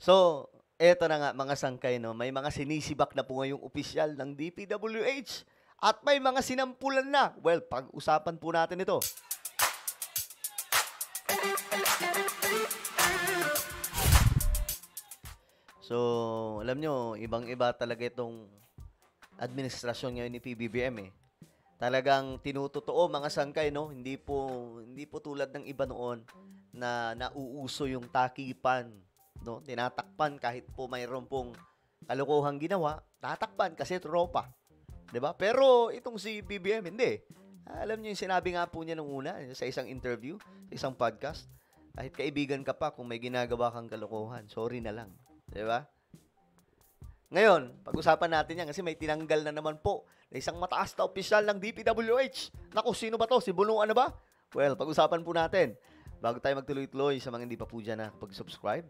So, eto na nga mga sangkay, no? May mga sinisibak na po ngayong opisyal ng DPWH at may mga sinampulan na. Well, pag-usapan po natin ito. So, alam nyo, ibang-iba talaga itong administrasyon ngayon ni PBBM eh. Talagang tinutotoo mga sangkay, no? Hindi po tulad ng iba noon na nauuso yung takipan, no? Tinatakpan kahit po mayroon pong kalokohang ginawa, tatakpan kasi tropa, 'di ba? Pero itong si BBM hindi. Alam niyo yung sinabi nga po niya nung una sa isang interview, sa isang podcast, kahit kaibigan ka pa kung may ginagawa kang kalokohan, sorry na lang, 'di ba? Ngayon, pag-usapan natin yan kasi may tinanggal na naman po na isang mataas na opisyal ng DPWH. Naku, sino ba to? Si Bunuan na ba? Well, pag-usapan po natin. Bago tayo magtuloy-tuloy sa mga hindi pa po dyan na pag-subscribe.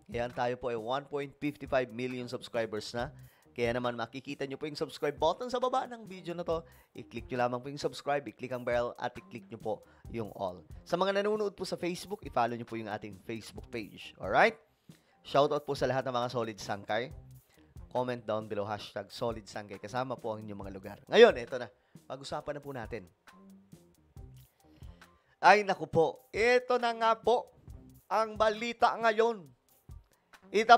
Kaya tayo po ay 1.55 million subscribers na. Kaya naman makikita nyo po yung subscribe button sa baba ng video na to. I-click nyo lamang po yung subscribe, i-click ang bell, at i-click nyo po yung all. Sa mga nanonood po sa Facebook, i-follow nyo po yung ating Facebook page. Alright? Shoutout po sa lahat ng mga solid sangkay. Comment down below, #solid sangkay. Kasama po ang inyong mga lugar. Ngayon, ito na. Pag-usapan na po natin. Ay, naku po. Ito na nga po ang balita ngayon. Ito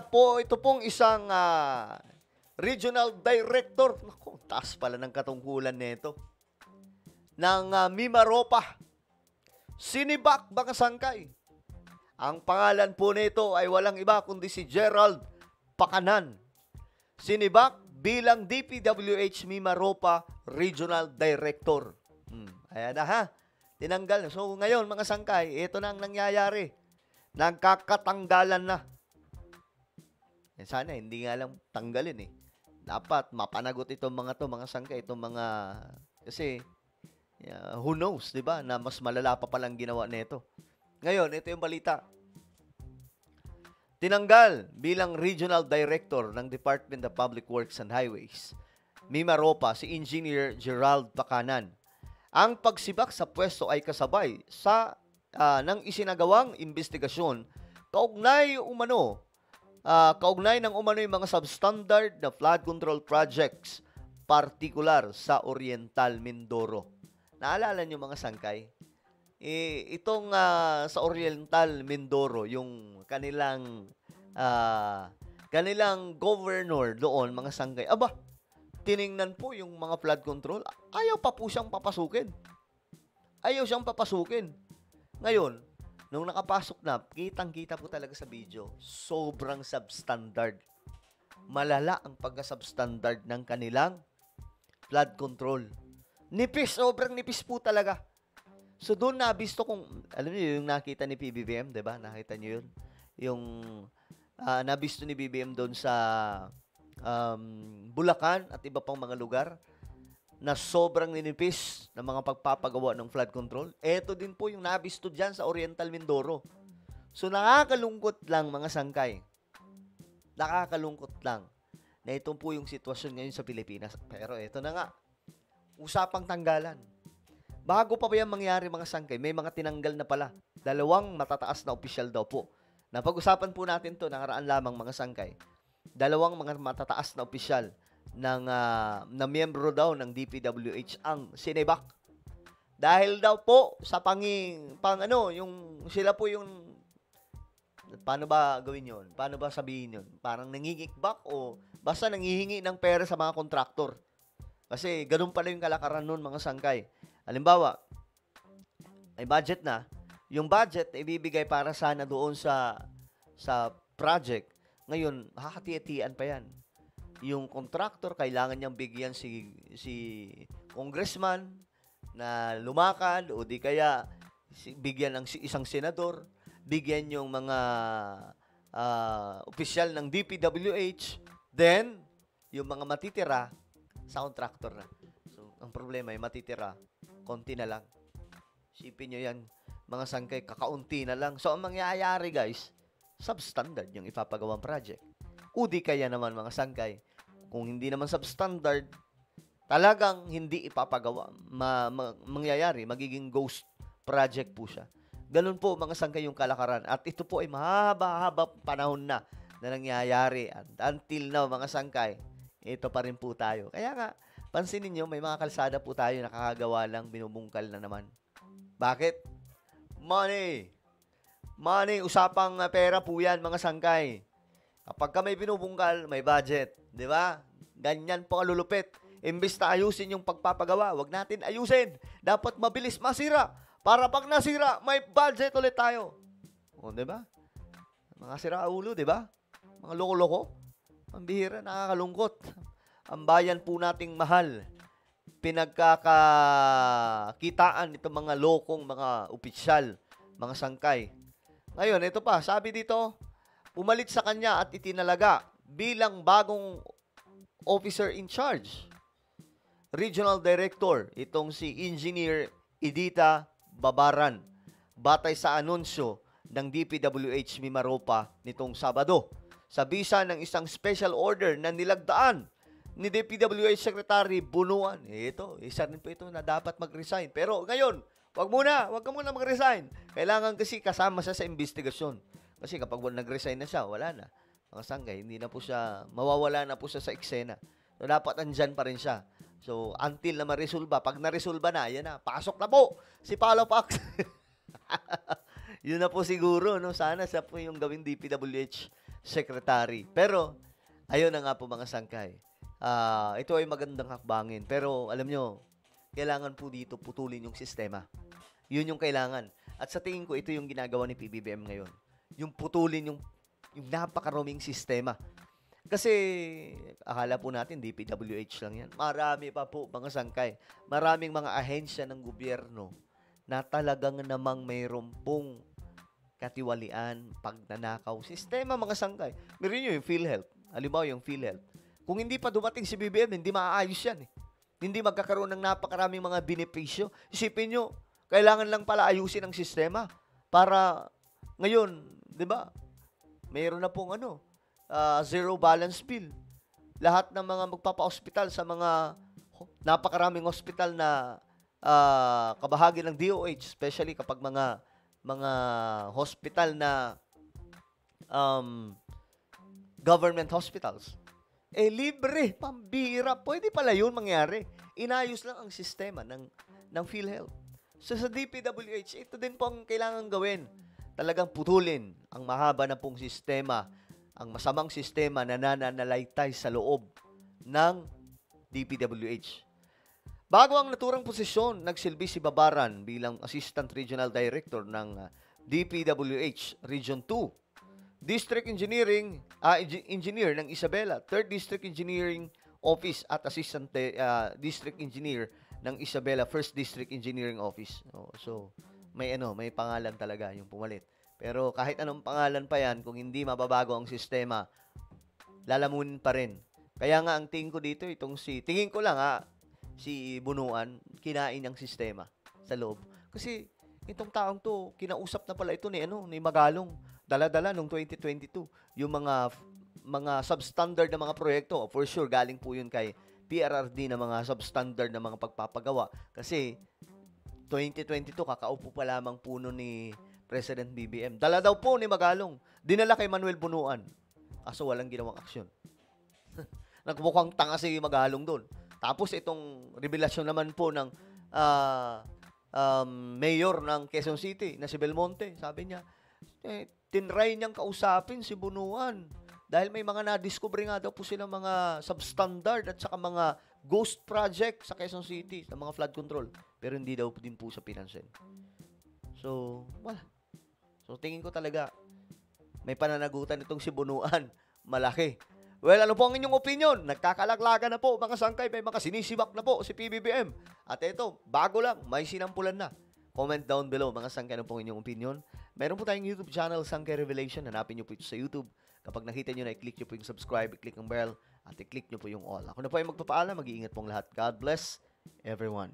pong isang regional director. Naku, taas pala ng katungkulan nito. Ng Mimaropa. Sinibak mga sangkay. Ang pangalan po nito ay walang iba kundi si Gerald Pacanan. Sinibak bilang DPWH Mimaropa Regional Director. Ayan na ha. Tinanggal. So ngayon mga sangkay, ito na ang nangyayari. Nagkakatanggalan na. Sana hindi nga lang tanggalin eh. Dapat mapanagot itong mga sangkay, kasi who knows, 'di ba? Na mas malala pa palang ginawa nito. Ngayon, ito yung balita. Tinanggal bilang Regional Director ng Department of Public Works and Highways, Mimaropa, si Engineer Gerald Pacanan. Ang pagsibak sa pwesto ay kasabay ng isinagawang investigasyon kaugnay ng umano yung mga substandard na flood control projects, partikular sa Oriental Mindoro. Naalala nyo mga sangkay? Itong sa Oriental Mindoro, yung kanilang governor doon, mga sangkay, tiningnan po yung mga flood control, ayaw pa po siyang papasukin. Ngayon, nung nakapasok na, kitang-kita po talaga sa video, sobrang substandard. Malala ang pagka-substandard ng kanilang flood control. Sobrang nipis po talaga. So doon nabisto alam niyo yung nakita ni PBBM, 'di ba? Nakita niyo yun? Yung nabisto ni BBM doon sa Bulacan at iba pang mga lugar na sobrang ninipis ng mga pagpapagawa ng flood control. Ito din po yung nabisto diyan sa Oriental Mindoro. So nakakalungkot lang mga sangkay. Nakakalungkot lang na ito po yung sitwasyon ngayon sa Pilipinas. Pero ito na nga, usapang tanggalan. Bago pa ba yan mangyari mga sangkay, may mga tinanggal na pala. 2 matataas na opisyal daw po. Napag-usapan po natin to nakaraan lamang mga sangkay. 2 mga matataas na opisyal na miyembro daw ng DPWH ang sinibak. Dahil daw po sa sila po yung, paano ba gawin yun? Paano ba sabihin yun? Parang nangingikbak o basta nangihingi ng pera sa mga kontraktor. Kasi ganun pala yung kalakaran nun mga sangkay. Halimbawa, may budget na. Yung budget na ibibigay para sana doon sa project, ngayon, hahati-hatian pa yan. Yung contractor, kailangan niyang bigyan si congressman na lumakad o di kaya bigyan ng isang senador, bigyan yung mga opisyal ng DPWH, then yung mga matitira sa contractor na. So, ang problema ay matitira, konti na lang. Sipin nyo yan, mga sangkay, kakaunti na lang. So, ang mangyayari guys, substandard yung ipapagawang project. O di kaya naman mga sangkay, kung hindi naman substandard, talagang hindi ipapagawa. Mangyayari, magiging ghost project po siya. Ganun po mga sangkay yung kalakaran. At ito po ay mahaba-haba panahon na na nangyayari. And until now, mga sangkay, ito pa rin po tayo. Kaya nga, pansinin nyo, may mga kalsada po tayo nakakagawa lang, binubungkal na naman. Bakit? Money! Money, usapang pera po yan, mga sangkay. Kapag ka may binubungkal, may budget. Di ba? Ganyan po kalulupit. Imbis na ayusin yung pagpapagawa, wag natin ayusin. Dapat mabilis masira. Para pag nasira, may budget ulit tayo. O, di ba? Mga siraulo, di ba? Mga loko-loko. Ang bihira, nakakalungkot. Ang bayan po nating mahal. Pinagkakakitaan itong mga lokong, mga opisyal, mga sangkay. Ngayon, ito pa, sabi dito, pumalit sa kanya at itinalaga bilang bagong officer in charge. Regional Director, itong si Engineer Edita Babaran, batay sa anunsyo ng DPWH Mimaropa nitong Sabado. Sa bisa ng isang special order na nilagdaan ni DPWH Secretary Bunuan. Ito, isa rin po ito na dapat mag-resign. Pero ngayon, wag ka muna mag-resign. Kailangan kasi kasama siya sa investigasyon. Kasi kapag nag-resign na siya, wala na. Mga sangkay, hindi na po siya, mawawala na po siya sa eksena. So, dapat andyan pa rin siya. So, until na ma-resolba. Pag na-resolba na, yan na, pasok na po si Paolo Pax. Yun na po siguro, no? Sana siya po yung gawing DPWH Secretary. Pero, ayun na nga po mga sangkay. Ito ay magandang hakbangin. Pero, alam nyo, kailangan po dito putulin yung sistema. Yun yung kailangan. At sa tingin ko, ito yung ginagawa ni PBBM ngayon. Yung putulin yung napakaraming sistema. Kasi, akala po natin, DPWH lang yan. Marami pa po, mga sangkay. Maraming mga ahensya ng gobyerno na talagang namang mayroon pong katiwalian, pagnanakaw. Sistema, mga sangkay. Meron nyo yung PhilHealth. Halimbawa yung PhilHealth. Kung hindi pa dumating si BBM, hindi maaayos yan. Hindi magkakaroon ng napakaraming mga benepisyo. Isipin nyo, kailangan lang pala ayusin ang sistema para ngayon, di ba, mayroon na pong zero balance bill. Lahat ng mga magpapa-hospital sa mga napakaraming hospital na kabahagi ng DOH, especially kapag mga hospital na government hospitals. Libre, pambira. Pwede pala yun mangyari. Inayos lang ang sistema ng PhilHealth. So, sa DPWH, ito din po ang kailangan gawin. Talagang putulin ang mahaba na pong sistema, ang masamang sistema na nananalaytay sa loob ng DPWH. Bago ang naturang posisyon, nagsilbi si Babaran bilang Assistant Regional Director ng DPWH Region 2. District Engineer ng Isabela, 3rd District Engineering Office at Assistant District Engineer ng Isabela 1st District Engineering Office. So may pangalan talaga yung pumalit. Pero kahit anong pangalan pa yan, kung hindi mababago ang sistema, lalamunin pa rin. Kaya nga ang tingin ko dito, tingin ko lang si Bunuan, kinain ang sistema sa loob. Kasi itong taong to, kinausap na pala ito ni Magalong. Dala-dala nung 2022. Yung mga substandard na mga proyekto, for sure, galing po yun kay PRRD na mga substandard na mga pagpapagawa. Kasi 2022, kakaupo pa lamang puno ni President BBM. Dala daw po ni Magalong. Dinala kay Manuel Bunuan. Kaso walang ginawang aksyon. Nagmukhang tanga si Magalong doon. Tapos itong revelasyon naman po ng mayor ng Quezon City na si Belmonte, sabi niya, tinry niyang kausapin si Bunuan dahil may mga na-discover nga daw po silang mga substandard at saka mga ghost project sa Quezon City, sa mga flood control. Pero hindi daw din po sa pinansin. So, wala. So, tingin ko talaga may pananagutan itong si Bunuan. Malaki. Well, ano po ang inyong opinion? Nagkakalaglagan na po, mga sangkay, may mga sinisibak na po si PBBM. At ito, bago lang, may sinampulan na. Comment down below, mga sangkay, ano po ang inyong opinion? Meron po tayong YouTube channel, Sangkay Revelation. Hanapin nyo po ito sa YouTube. Kapag nakita nyo na, i-click nyo po yung subscribe, i-click ang bell, at i-click nyo po yung all. Ako na po ay magpapaalam. Mag-iingat pong lahat. God bless everyone.